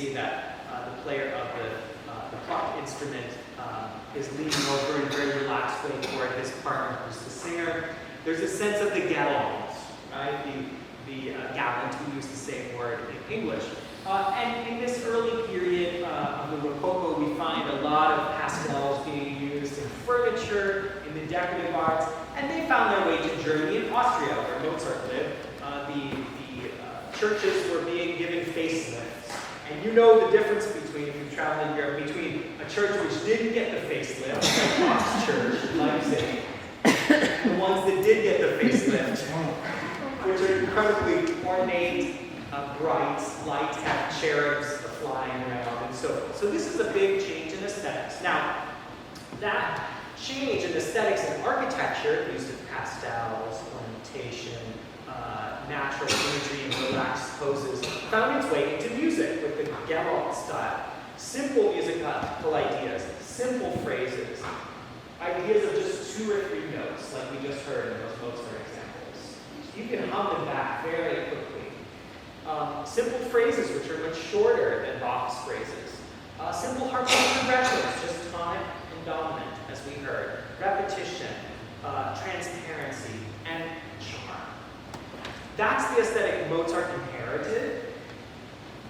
see that the player of the plucked instrument is leaning over in a very relaxed way toward his partner, who's the singer. There's a sense of the gallant, right? The gallant, we use the same word in English. And in this early period of the Rococo, we find a lot of pastels being used in furniture, in the decorative arts, and they found their way to Germany and Austria, where Mozart lived. The churches were being given facelifts. And you know the difference between, if you've traveled in Europe, between a church which didn't get the facelift, like Fox Church in Leipzig, and the ones that did get the facelift, which are incredibly ornate, bright, light, have cherubs flying around. And so this is a big change in aesthetics. Now, that change in aesthetics and architecture, use of pastels, ornamentation, natural imagery and relaxed poses, found its way into music with the galant style. Simple musical ideas, simple phrases, ideas of just 2 or 3 notes, like we just heard in those Mozart examples. You can hum them back very quickly. Simple phrases which are much shorter than Bach's phrases. Simple harmonic progressions, just tonic and dominant, as we heard. Repetition, transparency, and charm. That's the aesthetic Mozart inherited.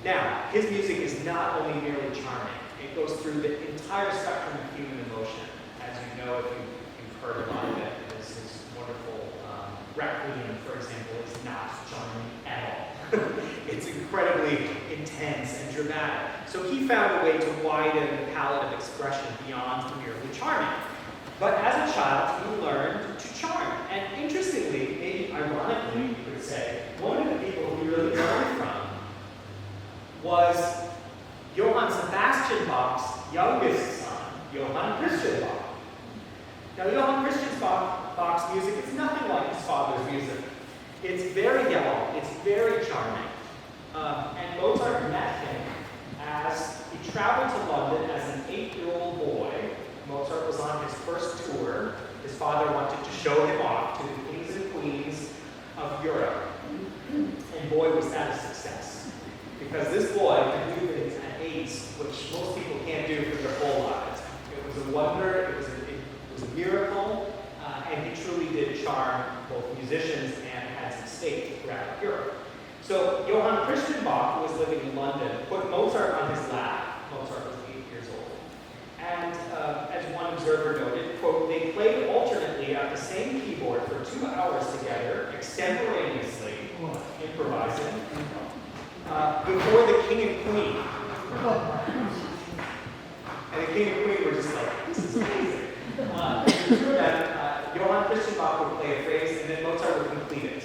Now, his music is not only merely charming. It goes through the entire spectrum of human emotion. As you know, if you've heard a lot of it, his wonderful Requiem, for example, is not charming at all. It's incredibly intense and dramatic. So he found a way to widen the palette of expression beyond merely charming. But as a child, he learned to charm. And interestingly, maybe ironically, you could say, one of the people he really learned from was Johann Sebastian Bach's youngest son, Johann Christian Bach. Now, Johann Christian Bach's music is nothing like his father's music. It's very gallant, it's very charming. And Mozart met him as he traveled to London as an 8-year-old boy. Mozart was on his first tour. His father wanted to show him off to the kings and queens of Europe. And boy, was that a success. Because this boy could do things at 8, which most people can't do for their whole lives. It was a wonder, it was a miracle, and he truly did charm both musicians and heads of state throughout Europe. So Johann Christian Bach, who was living in London, put Mozart on his lap. Mozart was 8 years old. And as one observer noted, quote, they played alternately at the same keyboard for 2 hours together, extemporaneously, improvising, before the king and queen. And the king and queen were just like, this is amazing. Johann Christian Bach would play a phrase, and then Mozart would complete it.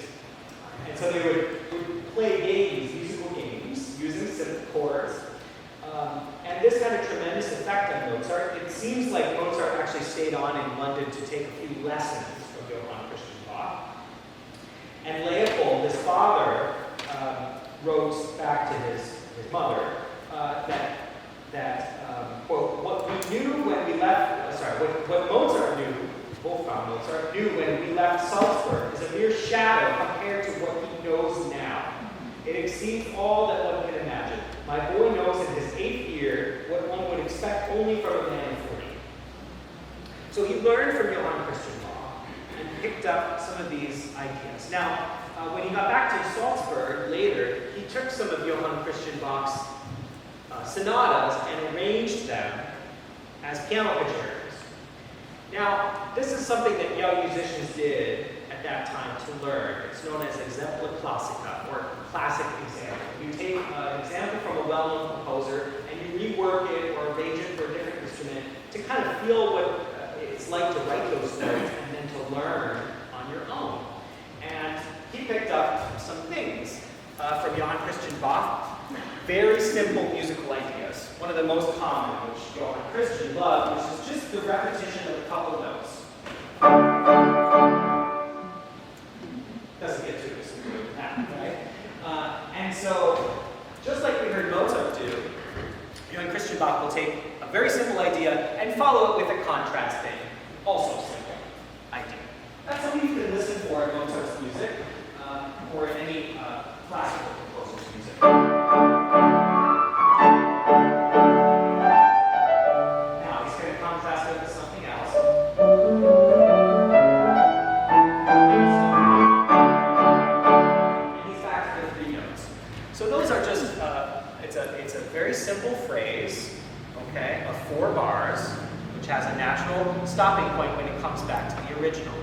And so they would play games, musical games, using simple chords. And this had a tremendous effect on Mozart. It seems like Mozart actually stayed on in London to take a few lessons from Johann Christian Bach. And Leopold, his father, wrote back to his mother that quote, what Mozart knew, Wolfgang Mozart knew when we left Salzburg is a mere shadow compared to what he knows now. It exceeds all that one can imagine. My boy knows in his 8th year what one would expect only from a man of 40. So he learned from Johann Christian Bach and picked up some of these ideas. Now, when he got back to Salzburg later, he took some of Johann Christian Bach's sonatas and arranged them as piano concertos. Now, this is something that young musicians did at that time to learn. It's known as exempla classica, or classic example. You take an example from a well-known composer and you rework it or arrange it for a different instrument to kind of feel what it's like to write those notes and then to learn on your own. And he picked up some things from Johann Christian Bach. Very simple musical ideas. One of the most common, which Johann Christian loved, which is just the repetition of a couple notes. Doesn't get too simple than that, right? And so, just like we heard Mozart do, Johann Christian Bach will take a very simple idea and follow it with a contrasting, also simple idea. That's something you can listen for in Mozart's music, or in any classical composer's music. stopping point when it comes back to the original.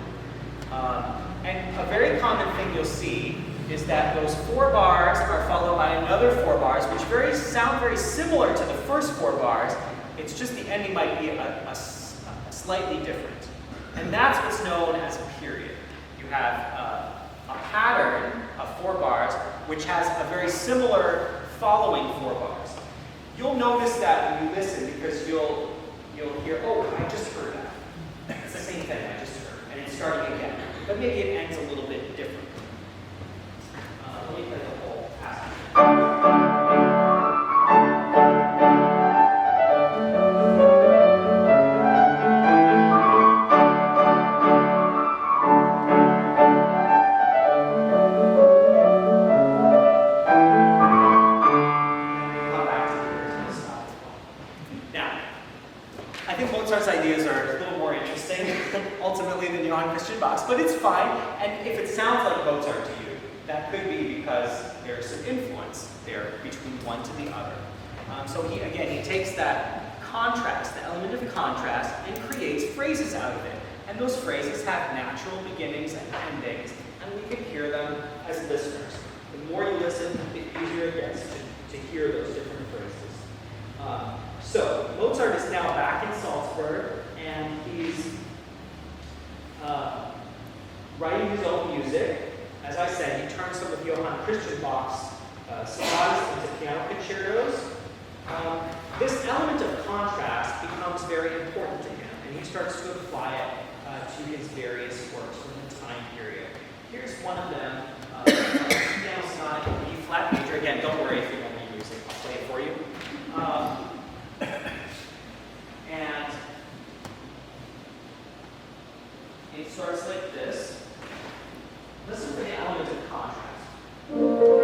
And a very common thing you'll see is that those 4 bars are followed by another 4 bars, which sound very similar to the first 4 bars. It's just the ending might be a slightly different. And that's what's known as a period. You have a pattern of 4 bars, which has a very similar following 4 bars. You'll notice that when you listen, because you'll hear, oh, I just heard that. It's the same thing I just heard, and it's starting again. But maybe it ends a little bit differently. Let me play the whole passage. But it's fine, and if it sounds like Mozart to you, that could be because there's some influence there between one to the other. So he takes that contrast, the element of contrast, and creates phrases out of it. And those phrases have natural beginnings and endings, and we can hear them as listeners. The more you listen, the easier it gets to hear those different phrases. So Mozart is now back in Salzburg, and he's writing his own music. As I said, he turns some of Johann Christian Bach's sonatas into piano concertos. This element of contrast becomes very important to him, and he starts to apply it to his various works from the time period. Here's one of them, piano sonata in E flat major. Again, don't worry if you don't need music, I'll play it for you. And it starts like this. Listen for the element of contrast.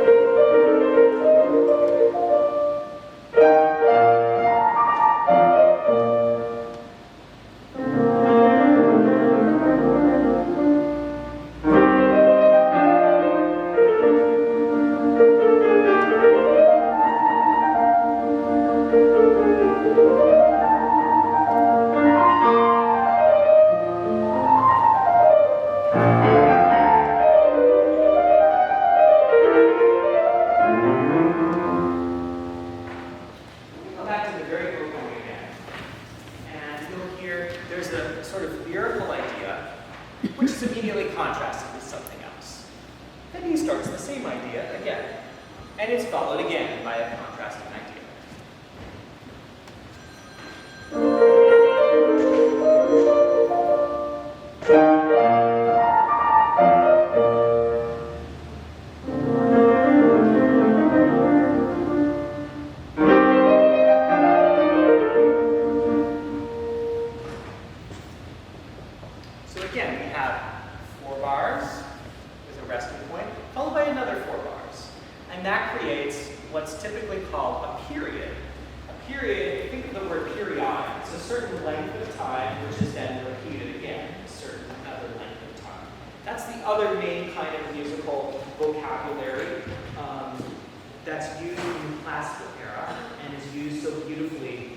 That's used in the classical era and is used so beautifully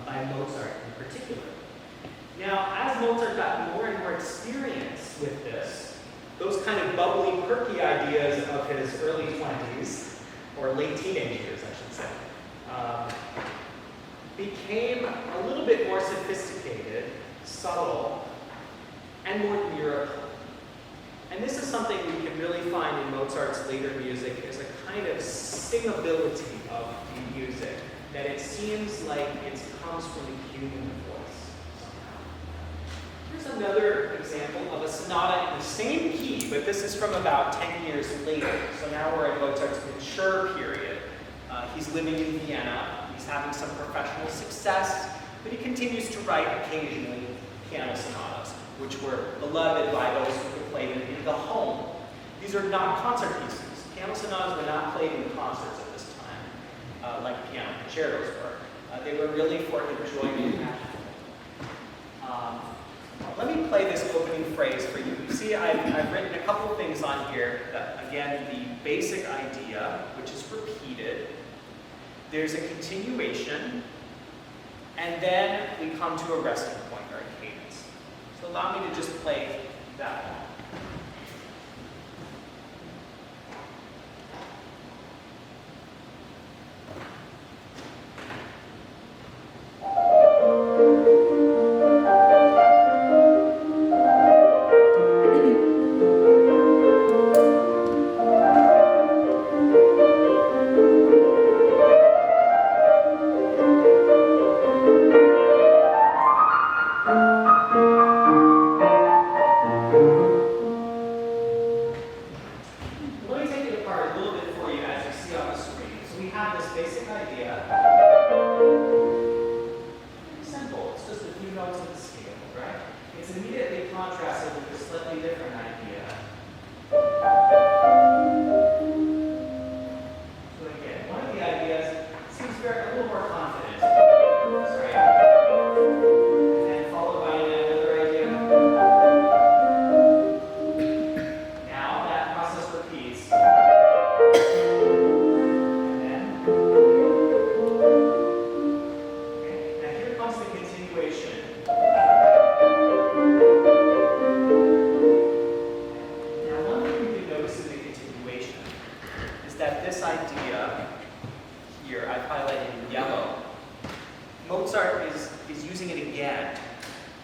by Mozart in particular. Now, as Mozart got more and more experience with this, those kind of bubbly, perky ideas of his early 20s, or late teenage years, I should say, became a little bit more sophisticated, subtle, and more lyrical. And this is something we can really find in Mozart's later music, is a kind of singability of the music, that it seems like it comes from the human voice somehow. Here's another example of a sonata in the same key, but this is from about 10 years later. So now we're in Mozart's mature period. He's living in Vienna, he's having some professional success, but he continues to write occasionally piano sonatas, which were beloved by those who could play them in the home. These are not concert pieces. Piano sonatas were not played in concerts at this time, like piano concertos were. They were really for enjoyment at home. Let me play this opening phrase for you. You see, I've written a couple of things on here. That, again, the basic idea, which is repeated. There's a continuation, and then we come to a resting point, or a cadence. allow me to just play that one. Mozart is using it again.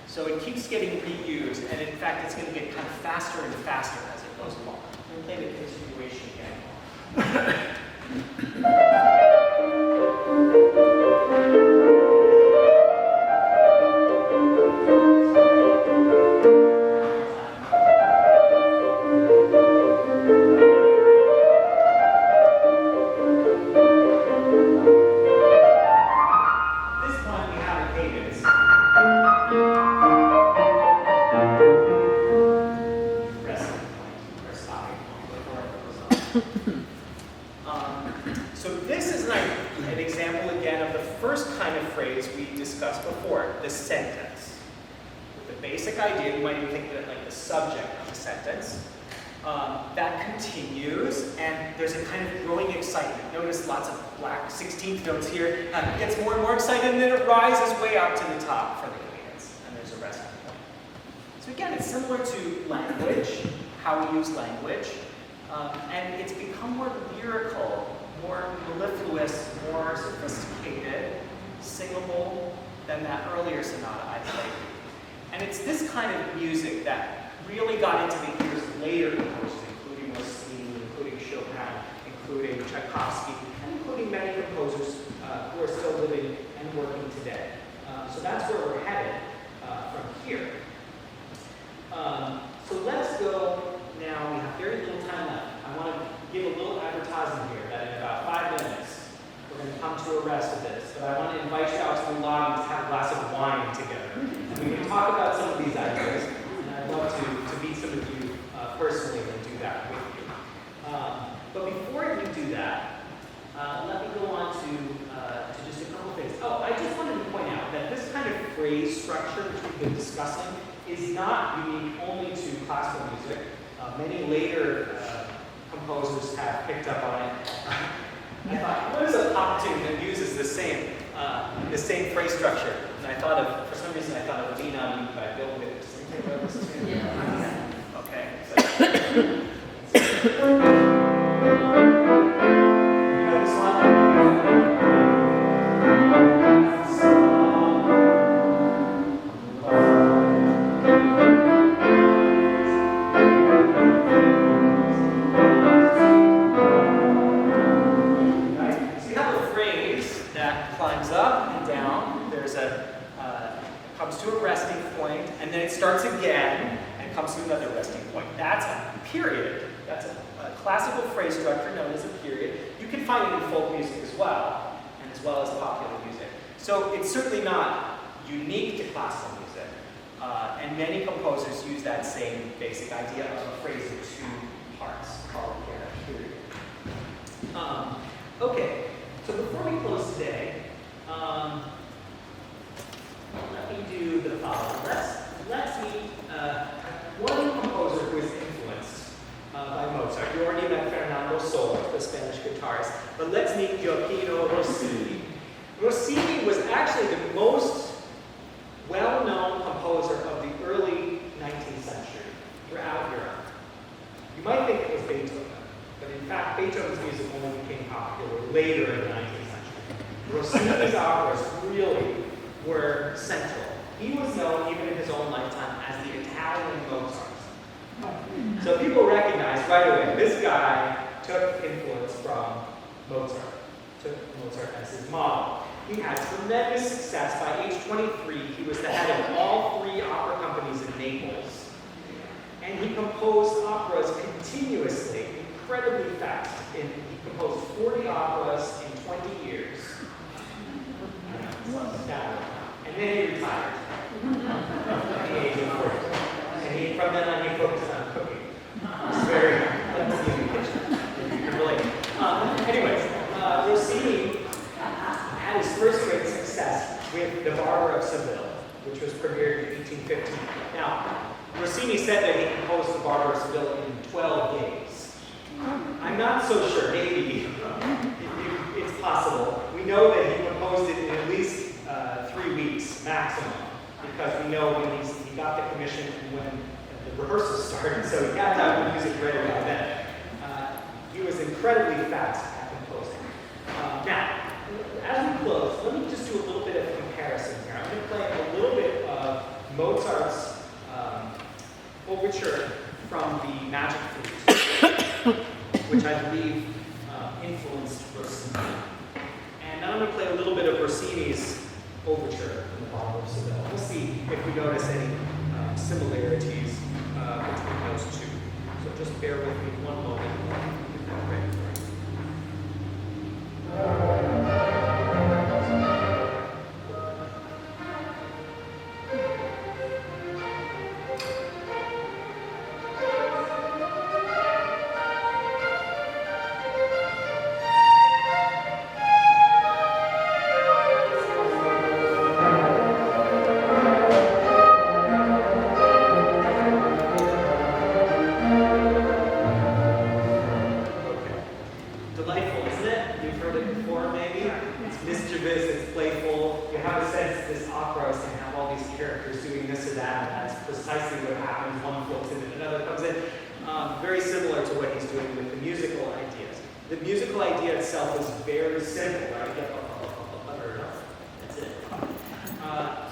So it keeps getting reused, and in fact it's going to get kind of faster and faster as it goes along. I'm going to play the continuation again. So this is an example again of the first kind of phrase we discussed before, the sentence. With the basic idea, you might even think of it like the subject of the sentence. That continues, and there's a kind of growing excitement. Notice lots of black 16th notes here. It gets more and more excited, and then it rises way up to the top for the cadence, and there's a resting point. So again, it's similar to language, how we use language. And it's become more lyrical, more mellifluous, more sophisticated, singable than that earlier sonata I played. And it's this kind of music that really got into the ears of later composers, including Rossini, including Chopin, including Tchaikovsky, and including many composers who are still living and working today. So that's where we're headed from here. So let's go. Now, we have very little time left. I want to give a little advertisement here that in about 5 minutes, we're going to come to a rest of this. But I want to invite you out to the lobby to have a glass of wine together. And we can talk about some of these ideas. And I'd love to meet some of you personally and do that with you. But before we do that, let me go on to just a couple things. Oh, I just wanted to point out that this kind of phrase structure which we've been discussing is not unique only to classical music. Many later composers have picked up on it. I thought, what is a pop tune that uses the same phrase structure? And I thought of, for some reason, I thought of Lean On Me by Bill Withers. Anything about this? Yeah. Okay. So, you know this one? Comes to a resting point, and then it starts again and comes to another resting point. That's a period. That's a classical phrase structure known as a period. You can find it in folk music as well, and as well as popular music. So it's certainly not unique to classical music, and many composers use that same basic idea of a phrase in 2 parts called a period. Okay, so before we close today, let me do the following. Let's meet one composer who is influenced by Mozart. You already met Fernando Sol, the Spanish guitarist, but let's meet Gioacchino Rossini. Rossini was actually the most well-known composer of the early might think it was Beethoven, but in fact, Beethoven's music only became popular later in the 19th century. Rossini's operas really were central. He was known, even in his own lifetime, as the Italian Mozart. So people recognize right away, this guy took influence from Mozart, took Mozart as his model. He had tremendous success. By age 23, he was the head of all 3 opera companies in Naples. And he composed operas continuously, incredibly fast. He composed 40 operas in 20 years. And then he retired at the age of 40. And from then on, he focused on cooking. It's very, let's see in the kitchen. You can relate. Anyways, Rossini had his first great success with The Barber of Seville, which was premiered in 1815. Now, Rossini said that he composed The Barber of Seville in 12 days. I'm not so sure. Maybe it's possible. We know that he composed it in at least 3 weeks maximum, because we know when he got the commission and when the rehearsals started, so he got to have the music ready by then. He was incredibly fast at composing. Now, as we close, let me just do a little bit of comparison here. I'm going to play a little bit of Mozart's overture from the Magic Flute, which I believe influenced Rossini. And then I'm going to play a little bit of Rossini's overture in the Barber of Seville. We'll see if we notice any similarities between those two. So just bear with me one moment. Get that ready for you.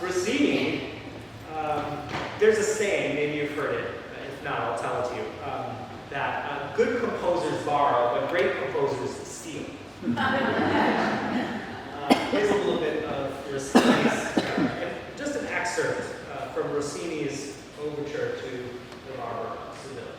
Rossini, there's a saying, maybe you've heard it, if not, I'll tell it to you, that good composers borrow, but great composers steal. Here's a little bit of Rossini's, just an excerpt from Rossini's overture to The Barber of Seville.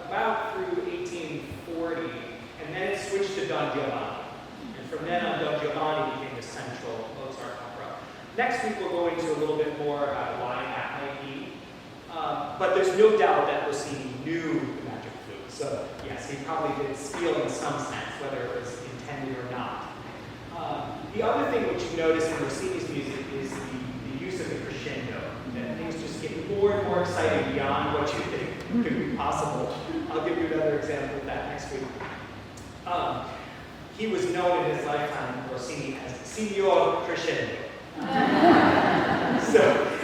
about through 1840, and then it switched to Don Giovanni. And from then on, Don Giovanni became the central Mozart opera. Next week, we'll go into a little bit more about why that might be. But there's no doubt that Rossini knew the magic flute. So yes, he probably did steal in some sense, whether it was intended or not. The other thing which you notice in Rossini's music is the use of the crescendo. That things just get more and more exciting beyond what you think could be possible. I'll give you another example of that next week. He was known in his lifetime, Rossini, as Signor Crescendo. So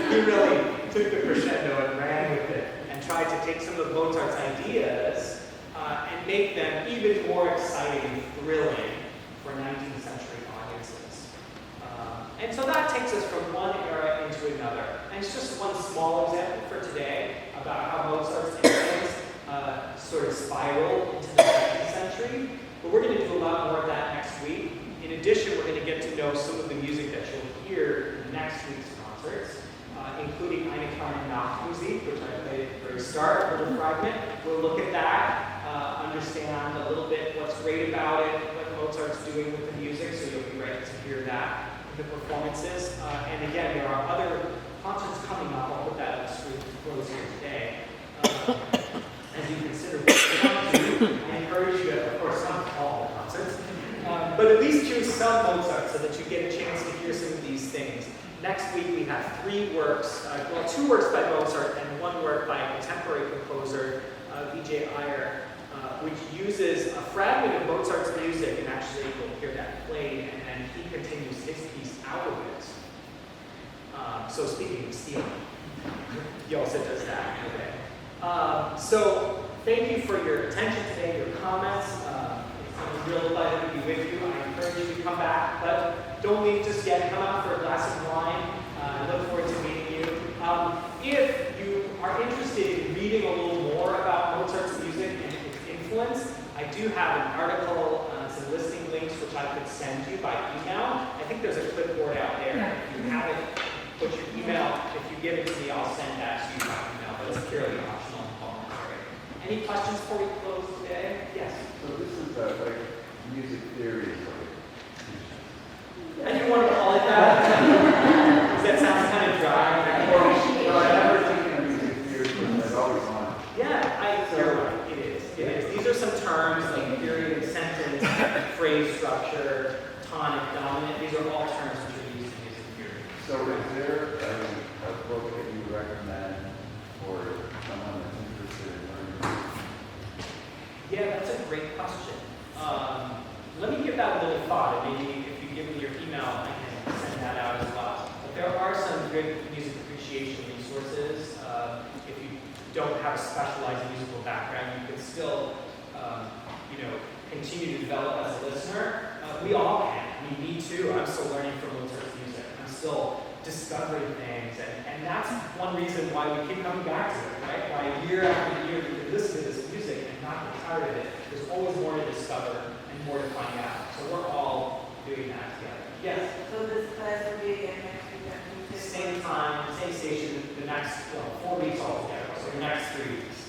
he really took the crescendo and ran with it and tried to take some of Mozart's ideas and make them even more exciting and thrilling for 19th century audiences. And so that takes us from one era into another. And it's just one small example for today about how Mozart's influence sort of spiraled into the 19th century. But we're going to do a lot more of that next week. In addition, we're going to get to know some of the music that you'll hear in next week's concerts, including Eine kleine Nachtmusik, which I played at the very start, a little fragment. We'll look at that, understand a little bit what's great about it, what Mozart's doing with the music, so you'll be ready to hear that in the performances. And again, there are other concerts coming up. I'll put that on the screen for us here today. As you consider what to come to, I encourage you to, of course, not all the concerts, but at least choose some Mozart so that you get a chance to hear some of these things. Next week we have 3 works, well, 2 works by Mozart and 1 work by a contemporary composer, Vijay Iyer, which uses a fragment of Mozart's music, and actually you'll hear that played, and then he continues his piece out of it. So speaking of stealing, he also does that. Okay. So thank you for your attention today, your comments. It's a real pleasure to be with you. I encourage you to come back, but don't leave just yet. Come out for a glass of wine. I look forward to meeting you. If you are interested in reading a little more about Mozart's music and its influence, I do have an article, some listing links, which I could send you by email. I think there's a clipboard out there. Yeah. If you have it, put your email. If you give it to me, I'll send that to you by email, but it's purely optional. Any questions before we close today? Yes? So this is like music theory. And you want to call it that? Does that sound kind of dry? Well, I never think of music theory, but I've always wanted. Yeah, you're right. It is. It is. These are some terms like period, sentence, phrase structure, tonic, dominant. These are all terms which are used in music theory. So is there a book that you recommend for someone that's interested in learning? Yeah, that's a great question. Let me give that a little thought, and maybe if you give me your email, I can send that out as well. But there are some good music appreciation resources. If you don't have a specialized musical background, you can still, continue to develop as a listener. We all can. I mean, me too. I'm still learning from Mozart's music. I'm still discovering things, and that's one reason why we keep coming back to it, right? Why year after year we can listen to this music and not get tired of it. There's always more to discover and more to find out. So we're all doing that together. Yes? So this class will be again next week? Same time, same station, the next 4 weeks altogether, so the next 3 weeks.